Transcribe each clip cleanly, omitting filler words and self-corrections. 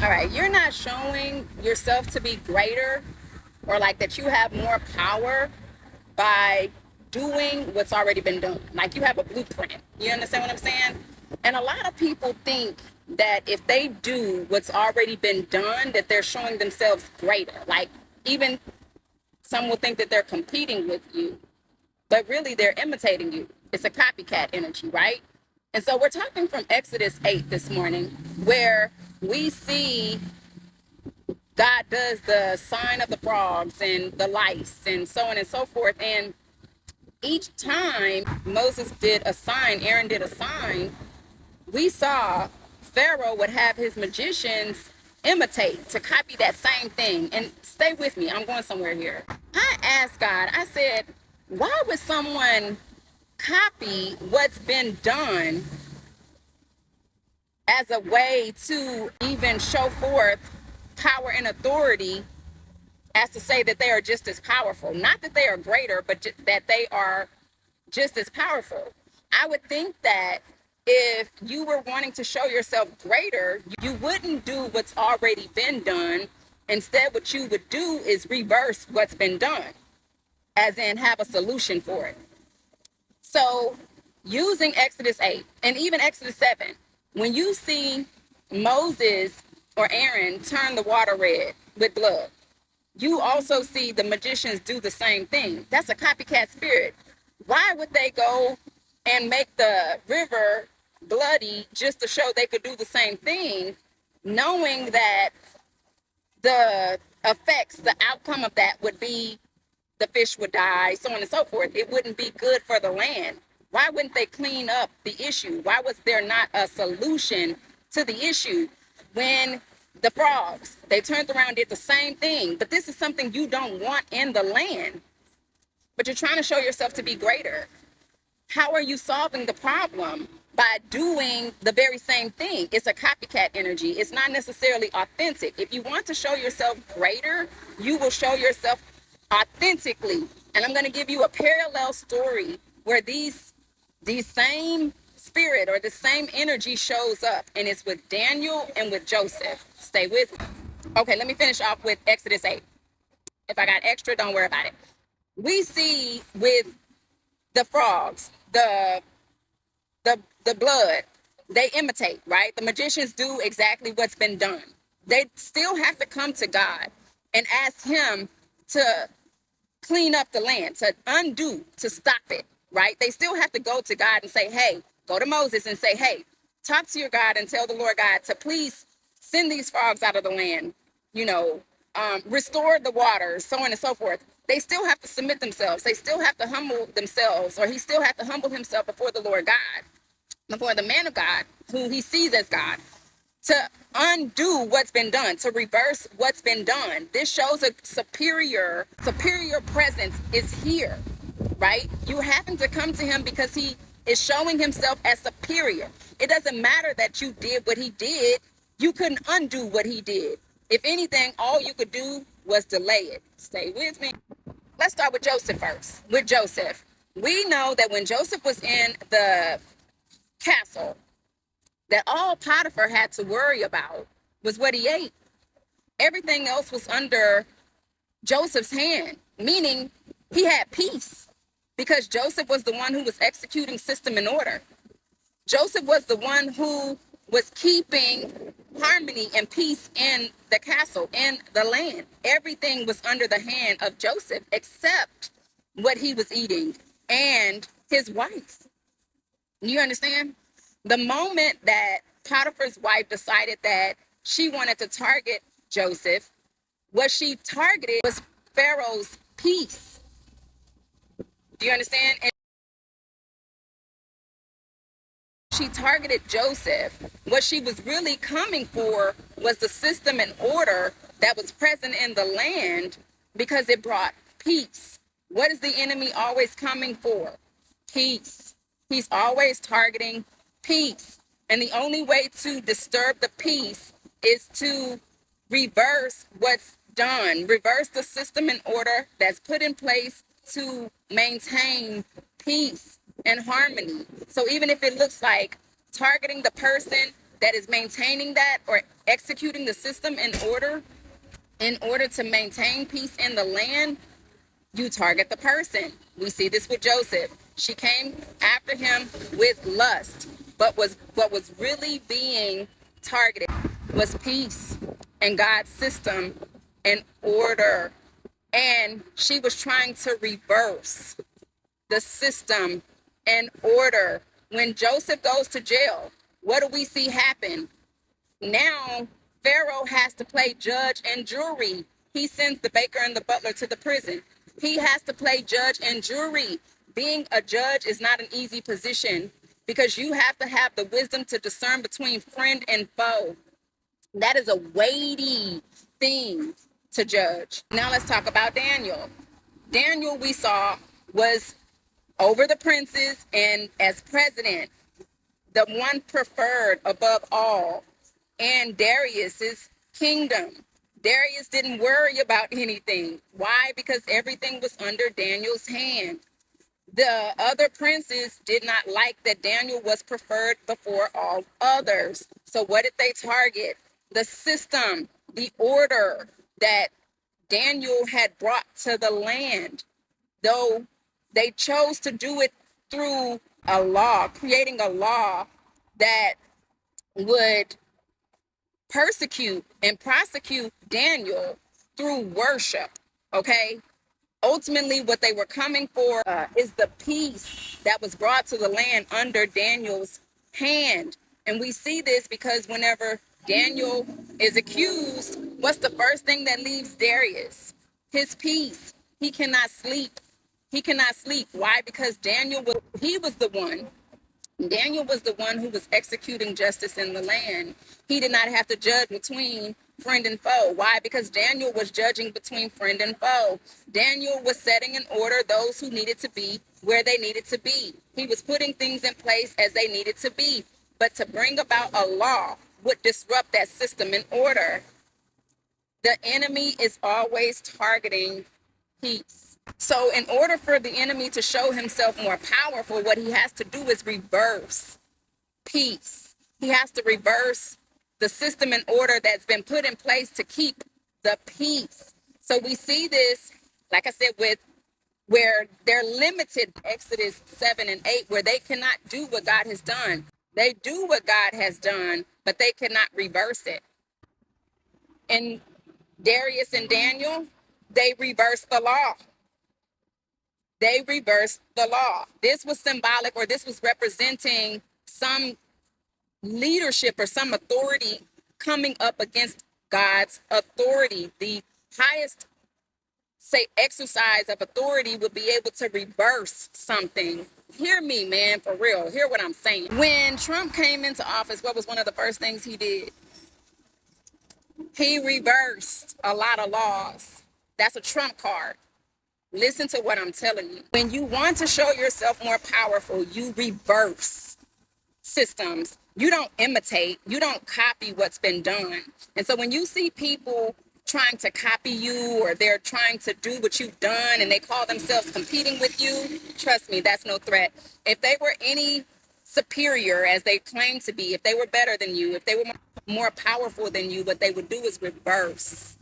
All right, you're not showing yourself to be greater or like that you have more power by doing what's already been done. Like you have a blueprint. You understand what I'm saying? And a lot of people think that if they do what's already been done, that they're showing themselves greater. Like even some will think that they're competing with you, but really they're imitating you. It's a copycat energy, right? And so we're talking from Exodus 8 this morning, where we see God does the sign of the frogs and the lice and so on and so forth. And each time Moses did a sign, Aaron did a sign, we saw Pharaoh would have his magicians imitate to copy that same thing. And stay with me, I'm going somewhere here. I asked God, I said, why would someone copy what's been done as a way to even show forth power and authority, as to say that they are just as powerful? Not that they are greater, but that they are just as powerful. I would think that if you were wanting to show yourself greater, you wouldn't do what's already been done. Instead, what you would do is reverse what's been done, as in have a solution for it. So using Exodus 8 and even Exodus 7, when you see Moses or Aaron turn the water red with blood, you also see the magicians do the same thing. That's a copycat spirit. Why would they go and make the river bloody just to show they could do the same thing, knowing that the effects, the outcome of that would be the fish would die, so on and so forth. It wouldn't be good for the land. Why wouldn't they clean up the issue? Why was there not a solution to the issue? When the frogs, they turned around and did the same thing, but this is something you don't want in the land, but you're trying to show yourself to be greater. How are you solving the problem? By doing the very same thing. It's a copycat energy. It's not necessarily authentic. If you want to show yourself greater, you will show yourself authentically. And I'm going to give you a parallel story where these same spirit or the same energy shows up, and it's with Daniel and with Joseph. Stay with me. Okay, let me finish off with Exodus 8. If I got extra, don't worry about it. We see with the frogs, the blood, they imitate, right? The magicians do exactly what's been done. They still have to come to God and ask him to clean up the land, to undo, to stop it, right? They still have to go to God and say, hey, go to Moses and say, hey, talk to your God and tell the Lord God to please send these frogs out of the land, restore the water, so on and so forth. They still have to submit themselves. They still have to humble themselves, or he still has to humble himself before the Lord God, before the man of God, who he sees as God, to undo what's been done, to reverse what's been done. This shows a superior presence is here, right? You happen to come to him because he is showing himself as superior. It doesn't matter that you did what he did. You couldn't undo what he did. If anything, all you could do was delay it. Stay with me. Let's start with Joseph first. With Joseph, we know that when Joseph was in the castle, that all Potiphar had to worry about was what he ate. Everything else was under Joseph's hand, meaning he had peace because Joseph was the one who was executing system and order. Joseph was the one who was keeping harmony and peace in the castle, in the land. Everything was under the hand of Joseph except what he was eating and his wife. You understand? The moment that Potiphar's wife decided that she wanted to target Joseph, what she targeted was Pharaoh's peace. Do you understand? And she targeted Joseph. What she was really coming for was the system and order that was present in the land because it brought peace. What is the enemy always coming for? Peace. He's always targeting peace. And the only way to disturb the peace is to reverse what's done, reverse the system and order that's put in place to maintain peace and harmony. So even if it looks like targeting the person that is maintaining that or executing the system in order to maintain peace in the land, you target the person. We see this with Joseph. She came after him with lust, but what was really being targeted was peace and God's system and order. And she was trying to reverse the system and order. When Joseph goes to jail, what do we see happen? Now Pharaoh has to play judge and jury. He sends the baker and the butler to the prison. He has to play judge and jury. Being a judge is not an easy position because you have to have the wisdom to discern between friend and foe. That is a weighty thing to judge. Now let's talk about Daniel. Daniel, we saw, was over the princes and as president, the one preferred above all, and Darius's kingdom. Darius didn't worry about anything. Why? Because everything was under Daniel's hand. The other princes did not like that Daniel was preferred before all others. So what did they target? The system, the order that Daniel had brought to the land. Though they chose to do it through a law, creating a law that would persecute and prosecute Daniel through worship, okay? Ultimately, what they were coming for is the peace that was brought to the land under Daniel's hand. And we see this because whenever Daniel is accused, what's the first thing that leaves Darius? His peace. He cannot sleep. He cannot sleep. Why? Because Daniel was the one who was executing justice in the land. He did not have to judge between friend and foe. Why? Because Daniel was judging between friend and foe. Daniel was setting in order those who needed to be where they needed to be. He was putting things in place as they needed to be. But to bring about a law would disrupt that system and order. The enemy is always targeting peace. So in order for the enemy to show himself more powerful, what he has to do is reverse peace. He has to reverse the system and order that's been put in place to keep the peace. So we see this, like I said, with where they're limited, Exodus 7 and 8, where they cannot do what God has done. They do what God has done, but they cannot reverse it. And Darius and Daniel, they reversed the law. They reversed the law. This was symbolic, or this was representing some leadership or some authority coming up against God's authority. The highest, say, exercise of authority would be able to reverse something. Hear me, man, for real. Hear what I'm saying. When Trump came into office, what was one of the first things he did? He reversed a lot of laws. That's a Trump card. Listen to what I'm telling you. When you want to show yourself more powerful, you reverse systems. You don't imitate. You don't copy what's been done. And so when you see people trying to copy you, or they're trying to do what you've done and they call themselves competing with you, trust me, that's no threat. If they were any superior as they claim to be, if they were better than you, if they were more powerful than you, what they would do is reverse.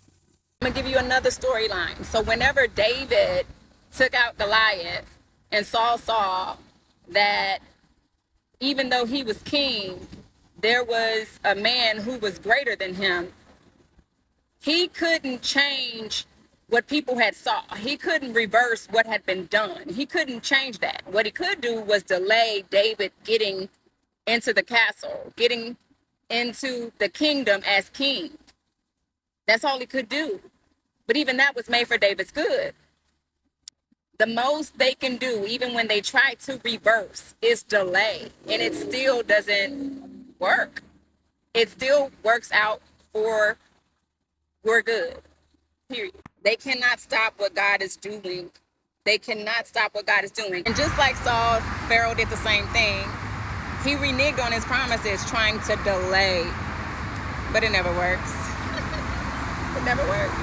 I'm gonna give you another storyline. So whenever David took out Goliath, and Saul saw that even though he was king, there was a man who was greater than him, he couldn't change what people had saw. He couldn't reverse what had been done. He couldn't change that. What he could do was delay David getting into the castle, getting into the kingdom as king. That's all he could do. But even that was made for David's good. The most they can do, even when they try to reverse, is delay. And it still doesn't work. It still works out for your good. Period. They cannot stop what God is doing. They cannot stop what God is doing. And just like Saul, Pharaoh did the same thing. He reneged on his promises, trying to delay. But it never works. It never works.